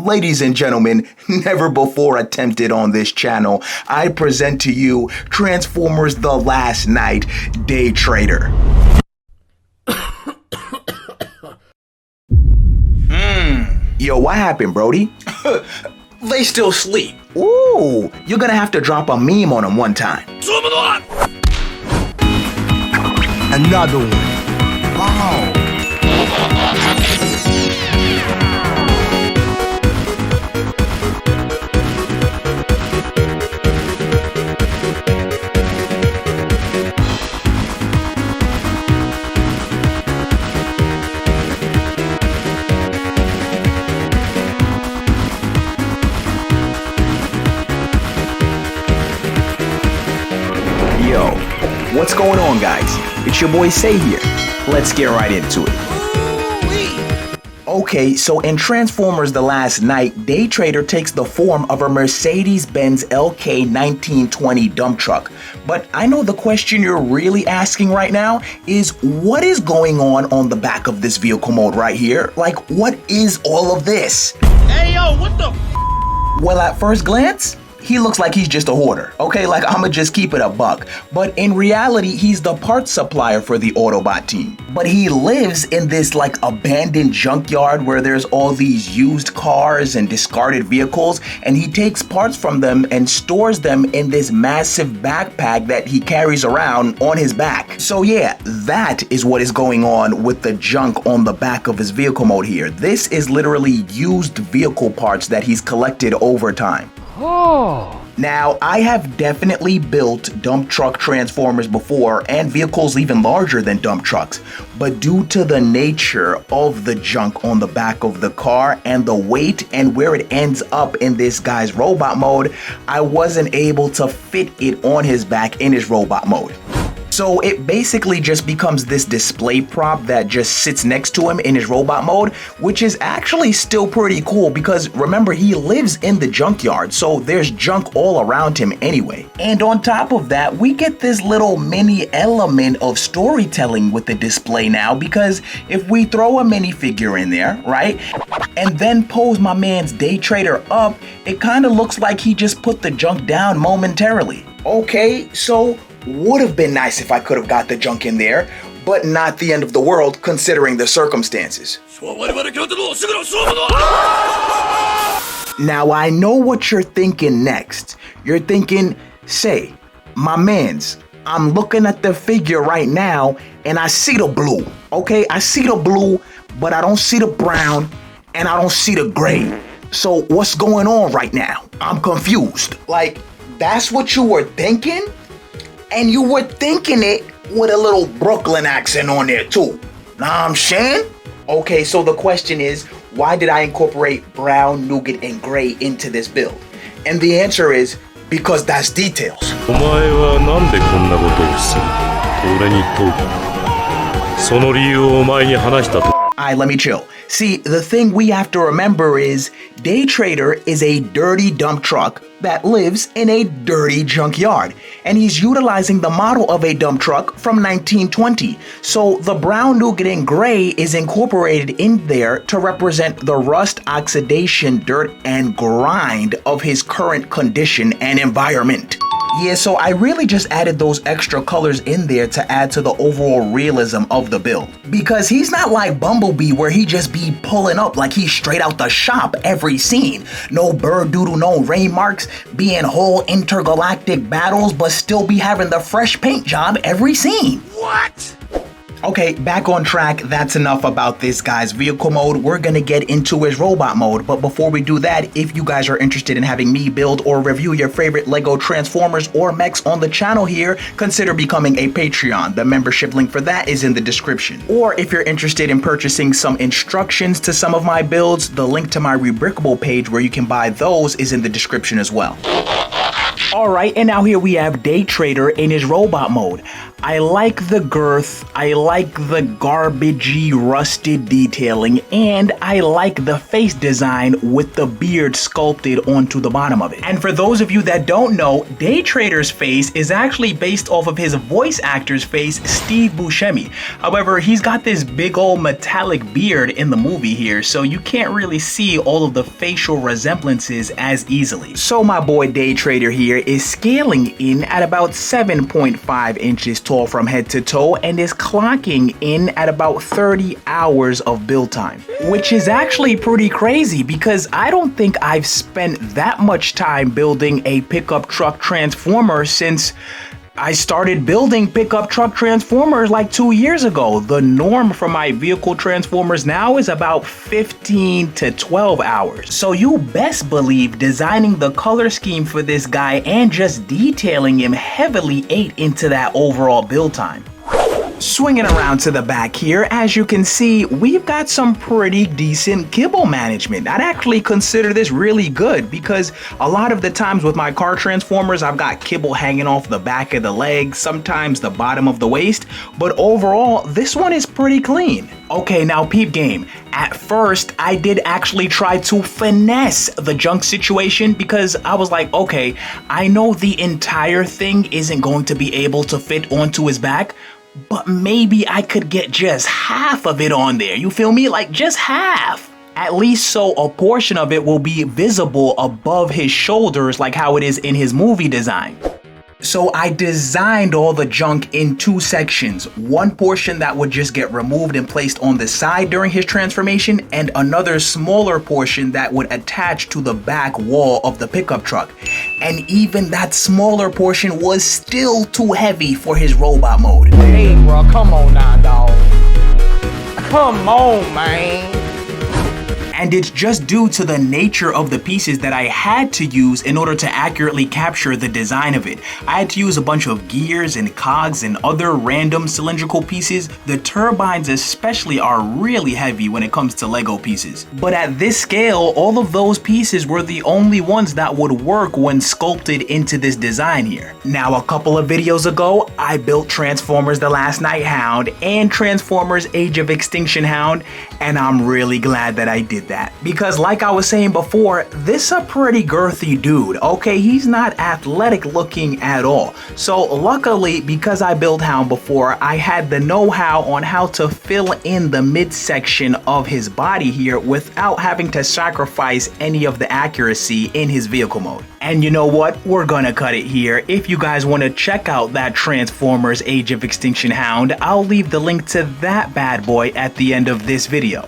Ladies and gentlemen, never before attempted on this channel, I present to you Transformers The Last Night Daytrader. Yo, what happened, Brody? They still sleep. Ooh, you're gonna have to drop a meme on them one time. Another one. Wow. Yo, what's going on, guys? It's your boy Say here. Let's get right into it. Okay, so in Transformers The Last Night, Daytrader takes the form of a Mercedes-Benz T.L.K 1920 dump truck. But I know the question you're really asking right now is, what is going on the back of this vehicle mode right here? Like, what is all of this? Hey, yo, what the Well, at first glance, he looks like he's just a hoarder, okay? Like, I'ma just keep it a buck. But in reality, he's the parts supplier for the Autobot team. But he lives in this, like, abandoned junkyard where there's all these used cars and discarded vehicles, and he takes parts from them and stores them in this massive backpack that he carries around on his back. So yeah, that is what is going on with the junk on the back of his vehicle mode here. This is literally used vehicle parts that he's collected over time. Now, I have definitely built dump truck Transformers before and vehicles even larger than dump trucks, but due to the nature of the junk on the back of the car and the weight and where it ends up in this guy's robot mode, I wasn't able to fit it on his back in his robot mode. So it basically just becomes this display prop that just sits next to him in his robot mode, which is actually still pretty cool because remember, he lives in the junkyard, so there's junk all around him anyway. And on top of that, we get this little mini element of storytelling with the display now, because if we throw a minifigure in there, right, and then pose my man's Daytrader up, it kind of looks like he just put the junk down momentarily. Okay, so would have been nice if I could have got the junk in there, but not the end of the world considering the circumstances. Now I know what you're thinking next. You're thinking, Say, my mans, I'm looking at the figure right now and I see the blue. Okay, I see the blue, but I don't see the brown and I don't see the gray. So what's going on right now? I'm confused. Like, that's what you were thinking? And you were thinking it with a little Brooklyn accent on there too. Know what I'm saying? Okay, so the question is, why did I incorporate brown, nougat, and gray into this build? And the answer is, because that's details. Alright, let me chill. See, the thing we have to remember is Daytrader is a dirty dump truck that lives in a dirty junkyard, and he's utilizing the model of a dump truck from 1920. So the brown, nougat, and gray is incorporated in there to represent the rust, oxidation, dirt, and grind of his current condition and environment. Yeah, so I really just added those extra colors in there to add to the overall realism of the build. Because he's not like Bumblebee where he just be pulling up like he's straight out the shop every scene. No bird doodle, no rain marks, be in whole intergalactic battles, but still be having the fresh paint job every scene. What? Okay, back on track. That's enough about this guy's vehicle mode. We're gonna get into his robot mode, but before we do that, if you guys are interested in having me build or review your favorite Lego Transformers or mechs on the channel here, consider becoming a Patreon. The membership link for that is in the description. Or if you're interested in purchasing some instructions to some of my builds, the link to my Rebrickable page where you can buy those is in the description as well. Alright, and now here we have Daytrader in his robot mode. I like the girth, I like the garbagey rusted detailing, and I like the face design with the beard sculpted onto the bottom of it. And for those of you that don't know, Daytrader's face is actually based off of his voice actor's face, Steve Buscemi. However, he's got this big old metallic beard in the movie here, so you can't really see all of the facial resemblances as easily. So my boy Daytrader here is scaling in at about 7.5 inches tall from head to toe and is clocking in at about 30 hours of build time, which is actually pretty crazy because I don't think I've spent that much time building a pickup truck transformer since I started building pickup truck transformers like 2 years ago. The norm for my vehicle transformers now is about 15 to 12 hours. So you best believe designing the color scheme for this guy and just detailing him heavily ate into that overall build time. Swinging around to the back here, as you can see, we've got some pretty decent kibble management. I'd actually consider this really good because a lot of the times with my car transformers, I've got kibble hanging off the back of the leg, sometimes the bottom of the waist, but overall, this one is pretty clean. Okay, now peep game. At first, I did actually try to finesse the junk situation because I was like, okay, I know the entire thing isn't going to be able to fit onto his back, but maybe I could get just half of it on there. You feel me? Like just half. At least so a portion of it will be visible above his shoulders like how it is in his movie design. So I designed all the junk in two sections. One portion that would just get removed and placed on the side during his transformation, and another smaller portion that would attach to the back wall of the pickup truck. And even that smaller portion was still too heavy for his robot mode. Hey, bro, come on now, dog. Come on, man. And it's just due to the nature of the pieces that I had to use in order to accurately capture the design of it. I had to use a bunch of gears and cogs and other random cylindrical pieces. The turbines especially are really heavy when it comes to Lego pieces. But at this scale, all of those pieces were the only ones that would work when sculpted into this design here. Now, a couple of videos ago, I built Transformers The Last Night Hound and Transformers Age of Extinction Hound, and I'm really glad that I did that. Because like I was saying before, this a pretty girthy dude, okay? He's not athletic looking at all. So luckily, because I built Hound before, I had the know-how on how to fill in the midsection of his body here without having to sacrifice any of the accuracy in his vehicle mode. And you know what? We're gonna cut it here. If you guys want to check out that Transformers Age of Extinction Hound, I'll leave the link to that bad boy at the end of this video.